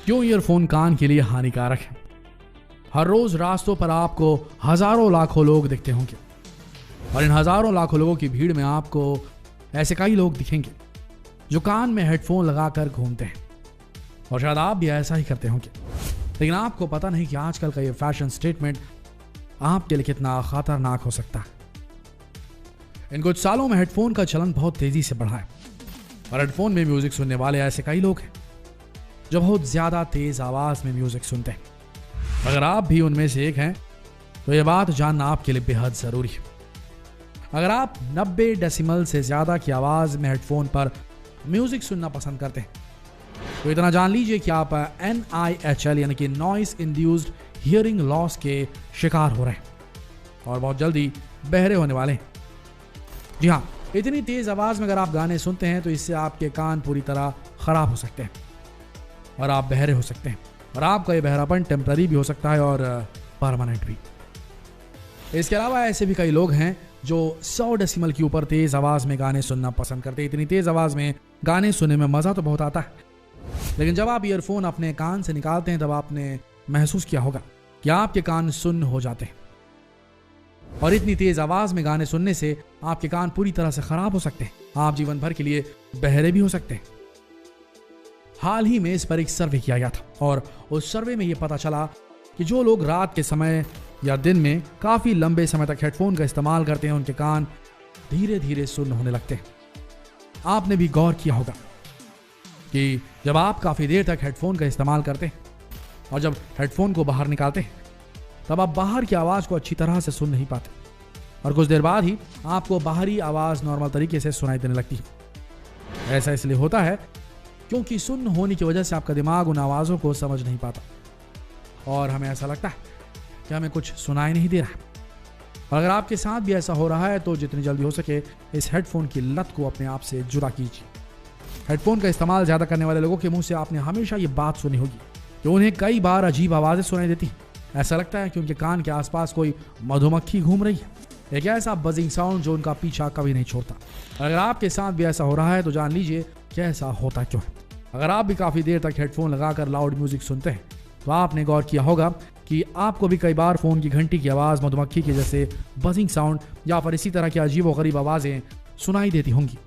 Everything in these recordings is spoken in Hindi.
क्यों ईयरफोन कान के लिए हानिकारक है। हर रोज रास्तों पर आपको हजारों लाखों लोग दिखते होंगे और इन हजारों लाखों लोगों की भीड़ में आपको ऐसे कई लोग दिखेंगे जो कान में हेडफोन लगाकर घूमते हैं और शायद आप भी ऐसा ही करते होंगे, लेकिन आपको पता नहीं कि आजकल का ये फैशन स्टेटमेंट आपके लिए कितना खतरनाक हो सकता है। इन कुछ सालों में हेडफोन का चलन बहुत तेजी से बढ़ा है और हेडफोन में म्यूजिक सुनने वाले ऐसे कई लोग हैं जो बहुत ज्यादा तेज आवाज में म्यूजिक सुनते हैं। अगर आप भी उनमें से एक हैं तो यह बात जानना आपके लिए बेहद जरूरी है। अगर आप 90 डेसिमल से ज्यादा की आवाज में हेडफोन पर म्यूजिक सुनना पसंद करते हैं तो इतना जान लीजिए कि आप NIHL यानी कि नॉइस इंड्यूस्ड हियरिंग लॉस के शिकार हो रहे हैं और बहुत जल्दी बहरे होने वाले हैं। जी हाँ, इतनी तेज आवाज में अगर आप गाने सुनते हैं तो इससे आपके कान पूरी तरह खराब हो सकते हैं और आप बहरे हो सकते हैं और आपका ये बहरापन टेम्पररी भी हो सकता है और परमानेंट भी। इसके अलावा ऐसे भी कई लोग हैं जो 100 डेसिमल के ऊपर तेज आवाज में गाने सुनना पसंद करते हैं। इतनी तेज आवाज में गाने सुनने में मजा तो बहुत आता है, लेकिन जब आप ईयरफोन अपने कान से निकालते हैं तब आपने महसूस किया होगा कि आपके कान सुन्न हो जाते हैं और इतनी तेज आवाज में गाने सुनने से आपके कान पूरी तरह से खराब हो सकते हैं। आप जीवन भर के लिए बहरे भी हो सकते हैं। हाल ही में इस पर एक सर्वे किया गया था और उस सर्वे में यह पता चला कि जो लोग रात के समय या दिन में काफी लंबे समय तक हेडफोन का इस्तेमाल करते हैं उनके कान धीरे धीरे सुन्न होने लगते हैं। आपने भी गौर किया होगा कि जब आप काफी देर तक हेडफोन का इस्तेमाल करते हैं और जब हेडफोन को बाहर निकालते हैं तब आप बाहर की आवाज को अच्छी तरह से सुन नहीं पाते और कुछ देर बाद ही आपको बाहरी आवाज नॉर्मल तरीके से सुनाई देने लगती है। ऐसा इसलिए होता है क्योंकि सुन्न होने की वजह से आपका दिमाग उन आवाजों को समझ नहीं पाता और हमें ऐसा लगता है कि हमें कुछ सुनाई नहीं दे रहा है। और अगर आपके साथ भी ऐसा हो रहा है तो जितनी जल्दी हो सके इस हेडफोन की लत को अपने आप से जुदा कीजिए। हेडफोन का इस्तेमाल ज्यादा करने वाले लोगों के मुंह से आपने हमेशा ये बात सुनी होगी कि उन्हें कई बार अजीब आवाजें सुनाई देती। ऐसा लगता है कि उनके कान के आसपास कोई मधुमक्खी घूम रही है, एक ऐसा बजिंग साउंड जो उनका पीछा कभी नहीं छोड़ता। अगर आपके साथ भी ऐसा हो रहा है तो जान लीजिए कि ऐसा होता क्यों है। अगर आप भी काफी देर तक हेडफोन लगाकर लाउड म्यूजिक सुनते हैं तो आपने गौर किया होगा कि आपको भी कई बार फोन की घंटी की आवाज, मधुमक्खी के जैसे बजिंग साउंड या फिर इसी तरह की अजीब व गरीब आवाजें सुनाई देती होंगी।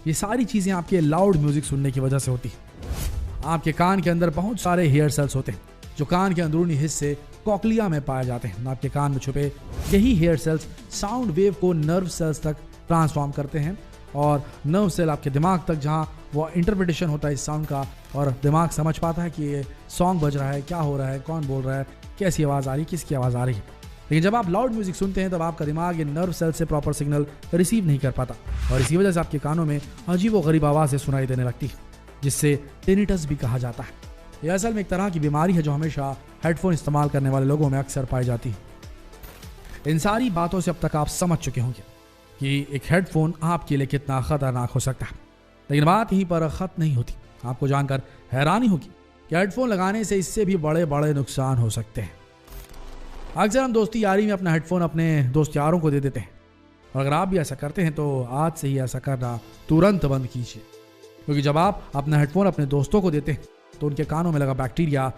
ये सारी चीजें आपके लाउड म्यूजिक सुनने की वजह से होती है। आपके कान के अंदर बहुत सारे हेयर सेल्स होते हैं जो कान के अंदरूनी हिस्से कॉकलिया में पाए जाते हैं। आपके कान में छुपे यही हेयर सेल्स साउंड वेव को नर्व सेल्स तक ट्रांसफॉर्म करते हैं और नर्व सेल आपके दिमाग तक, जहां वो इंटरप्रिटेशन होता है इस साउंड का और दिमाग समझ पाता है कि ये सॉन्ग बज रहा है, क्या हो रहा है, कौन बोल रहा है, कैसी आवाज़ आ रही है, किसकी आवाज़ आ रही है। लेकिन जब आप लाउड म्यूजिक सुनते हैं तब आपका दिमाग ये नर्व सेल से प्रॉपर सिग्नल रिसीव नहीं कर पाता और इसी वजह से आपके कानों में अजीब व गरीब आवाज़ें सुनाई देने लगती है, जिससे टिनिटस भी कहा जाता है। यह असल में एक तरह की बीमारी है जो हमेशा हेडफोन इस्तेमाल करने वाले लोगों में अक्सर पाई जाती है। इन सारी बातों से अब तक आप समझ चुके होंगे कि एक हेडफोन आपके लिए कितना खतरनाक हो सकता है, लेकिन बात यहीं पर खत्म नहीं होती। आपको जानकर हैरानी होगी कि हेडफोन लगाने से इससे भी बड़े बड़े नुकसान हो सकते हैं। अक्सर हम दोस्ती यारी में अपना हेडफोन अपने दोस्त यारों को दे देते हैं और अगर आप भी ऐसा करते हैं तो आज से ही ऐसा करना तुरंत बंद कीजिए, क्योंकि जब आप अपना हेडफोन अपने दोस्तों को देते हैं तो उनके कानों में लगा बैक्टीरिया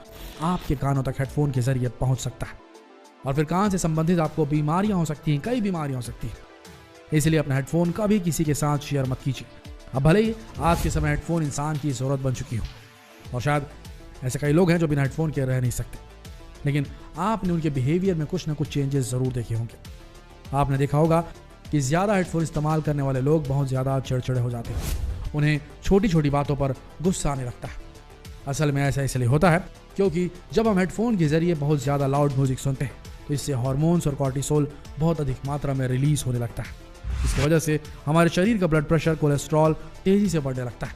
आपके कानों तक हेडफोन के जरिए पहुंच सकता है और फिर कान से संबंधित आपको बीमारियां हो सकती हैं, कई बीमारियां हो सकती हैं। इसलिए अपना हेडफोन कभी किसी के साथ शेयर मत कीजिए। अब भले ही आज के समय हेडफोन इंसान की ज़रूरत बन चुकी हो और शायद ऐसे कई लोग हैं जो बिना हेडफोन के रह नहीं सकते, लेकिन आपने उनके बिहेवियर में कुछ ना कुछ चेंजेस ज़रूर देखे होंगे। आपने देखा होगा कि ज़्यादा हेडफोन इस्तेमाल करने वाले लोग बहुत ज़्यादा चिड़चिड़े हो जाते हैं, उन्हें छोटी छोटी बातों पर गुस्सा आने लगता है। असल में ऐसा इसलिए होता है क्योंकि जब हम हेडफोन के जरिए बहुत ज़्यादा लाउड म्यूजिक सुनते हैं तो इससे हार्मोन्स और कॉर्टिसोल बहुत अधिक मात्रा में रिलीज होने लगता है। इसकी वजह से हमारे शरीर का ब्लड प्रेशर, कोलेस्ट्रॉल तेजी से बढ़ने लगता है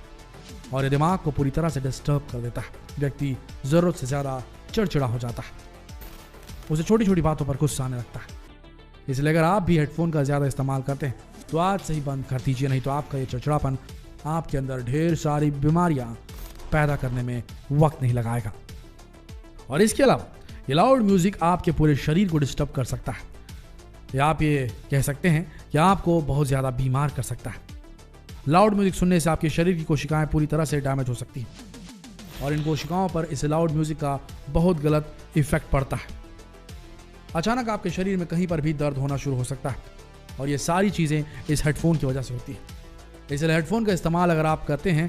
और ये दिमाग को पूरी तरह से डिस्टर्ब कर देता है। व्यक्ति ज़रूरत से ज़्यादा चिड़चिड़ा हो जाता है, उसे छोटी छोटी बातों पर गुस्सा आने लगता है। इसलिए अगर आप भी हेडफोन का ज़्यादा इस्तेमाल करते हैं तो आज से ही बंद कर दीजिए, नहीं तो आपका ये चिड़चिड़ापन आपके अंदर ढेर सारी बीमारियां पैदा करने में वक्त नहीं लगाएगा। और इसके अलावा ये लाउड म्यूजिक आपके पूरे शरीर को डिस्टर्ब कर सकता है, या आप ये कह सकते हैं कि आपको बहुत ज़्यादा बीमार कर सकता है। लाउड म्यूजिक सुनने से आपके शरीर की कोशिकाएं पूरी तरह से डैमेज हो सकती हैं और इन कोशिकाओं पर इस लाउड म्यूजिक का बहुत गलत इफेक्ट पड़ता है। अचानक आपके शरीर में कहीं पर भी दर्द होना शुरू हो सकता है और ये सारी चीज़ें इस हेडफोन की वजह से होती है। इसलिए हेडफोन का इस्तेमाल अगर आप करते हैं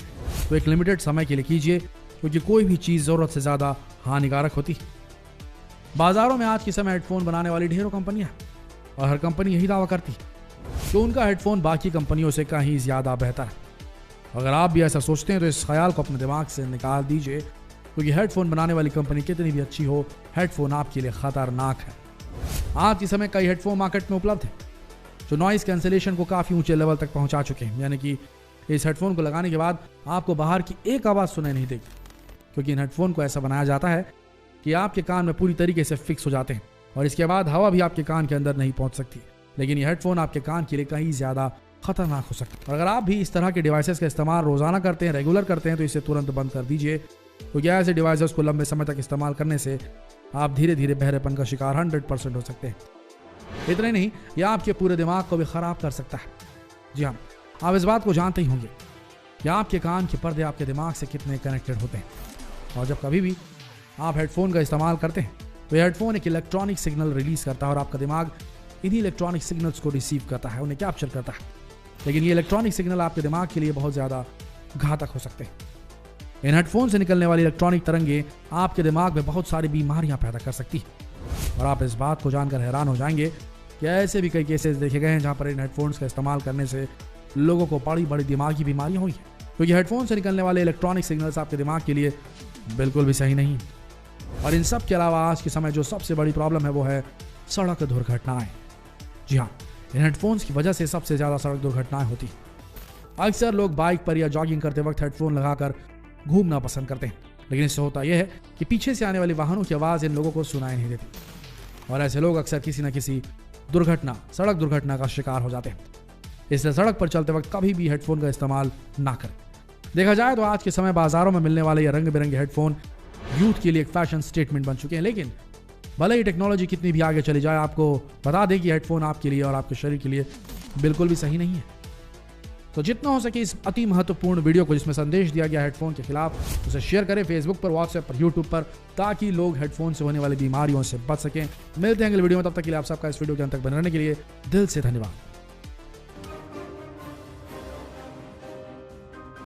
तो एक लिमिटेड समय के लिए कीजिए, क्योंकि कोई भी चीज़ ज़रूरत से ज़्यादा हानिकारक होती है। बाजारों में आज के समय हेडफोन बनाने वाली ढेरों कंपनियां और हर कंपनी यही दावा करती है कि उनका हेडफोन बाकी कंपनियों से कहीं ज़्यादा बेहतर है। अगर आप भी ऐसा सोचते हैं तो इस ख्याल को अपने दिमाग से निकाल दीजिए, क्योंकि हेडफोन बनाने वाली कंपनी कितनी भी अच्छी हो, हेडफोन आपके लिए खतरनाक है। आज के समय कई हेडफोन मार्केट में उपलब्ध है जो नॉइस कैंसिलेशन को काफ़ी ऊंचे लेवल तक पहुंचा चुके हैं, यानी कि इस हेडफोन को लगाने के बाद आपको बाहर की एक आवाज़ सुनाई नहीं देगी, क्योंकि इन हेडफोन को ऐसा बनाया जाता है कि आपके कान में पूरी तरीके से फिक्स हो जाते हैं और इसके बाद हवा भी आपके कान के अंदर नहीं पहुंच सकती। लेकिन ये हेडफोन आपके कान के लिए कहीं ज़्यादा खतरनाक हो सकता है। और अगर आप भी इस तरह के डिवाइसेस का इस्तेमाल रोजाना करते हैं, रेगुलर करते हैं, तो इसे तुरंत बंद कर दीजिए, क्योंकि ऐसे डिवाइसेस को लंबे समय तक इस्तेमाल करने से आप धीरे धीरे बहरेपन का शिकार 100% हो सकते हैं। इतना ही नहीं, यह आपके पूरे दिमाग को भी खराब कर सकता है। जी हाँ, आप इस बात को जानते ही होंगे कि आपके कान के पर्दे आपके दिमाग से कितने कनेक्टेड होते हैं। और जब कभी भी आप हेडफोन का इस्तेमाल करते हैं तो यह हेडफोन एक इलेक्ट्रॉनिक सिग्नल रिलीज करता है और आपका दिमाग इन्हीं इलेक्ट्रॉनिक सिग्नल्स को रिसीव करता है, उन्हें कैप्चर करता है। लेकिन ये इलेक्ट्रॉनिक सिग्नल आपके दिमाग के लिए बहुत ज़्यादा घातक हो सकते हैं। इन हेडफोन से निकलने वाली इलेक्ट्रॉनिक तरंगें आपके दिमाग में बहुत सारी बीमारियां पैदा कर सकती हैं और आप इस बात को जानकर हैरान हो जाएंगे कि ऐसे भी कई केसेस देखे गए हैं जहां पर इन हेडफोन्स का इस्तेमाल करने से लोगों को बड़ी बड़ी दिमागी बीमारियां हुई हैं, क्योंकि हेडफोन से निकलने वाले इलेक्ट्रॉनिक सिग्नल्स आपके दिमाग के लिए बिल्कुल भी सही नहीं। और इन सब के अलावा आज के समय जो सबसे बड़ी प्रॉब्लम है वो है सड़क दुर्घटनाएं। जी हाँ, इन हेडफोन्स की वजह से सबसे ज़्यादा सड़क दुर्घटनाएं होती हैं। अक्सर लोग बाइक पर या जॉगिंग करते वक्त हेडफोन लगाकर घूमना पसंद करते हैं, लेकिन इससे होता यह है कि पीछे से आने वाली वाहनों की आवाज़ इन लोगों को सुनाई नहीं देती और ऐसे लोग अक्सर किसी न किसी सड़क दुर्घटना का शिकार हो जाते हैं। इसलिए सड़क पर चलते वक्त कभी भी हेडफोन का इस्तेमाल ना करें। देखा जाए तो आज के समय बाजारों में मिलने वाले ये रंग बिरंगे हेडफोन यूथ के लिए एक फैशन स्टेटमेंट बन चुके हैं, लेकिन भले ही टेक्नोलॉजी कितनी भी आगे चली जाए, आपको बता दें कि हेडफोन आपके लिए और आपके शरीर के लिए बिल्कुल भी सही नहीं है। तो जितना हो सके इस अति महत्वपूर्ण वीडियो को जिसमें संदेश दिया गया हेडफोन के खिलाफ, उसे शेयर करें फेसबुक पर, व्हाट्सएप पर, यूट्यूब पर, ताकि लोग हेडफोन से होने वाली बीमारियों से बच सकें। मिलते हैं अगले वीडियो में, तब तक के लिए आप सबका इस वीडियो के अंत तक बने रहने के लिए दिल से धन्यवाद।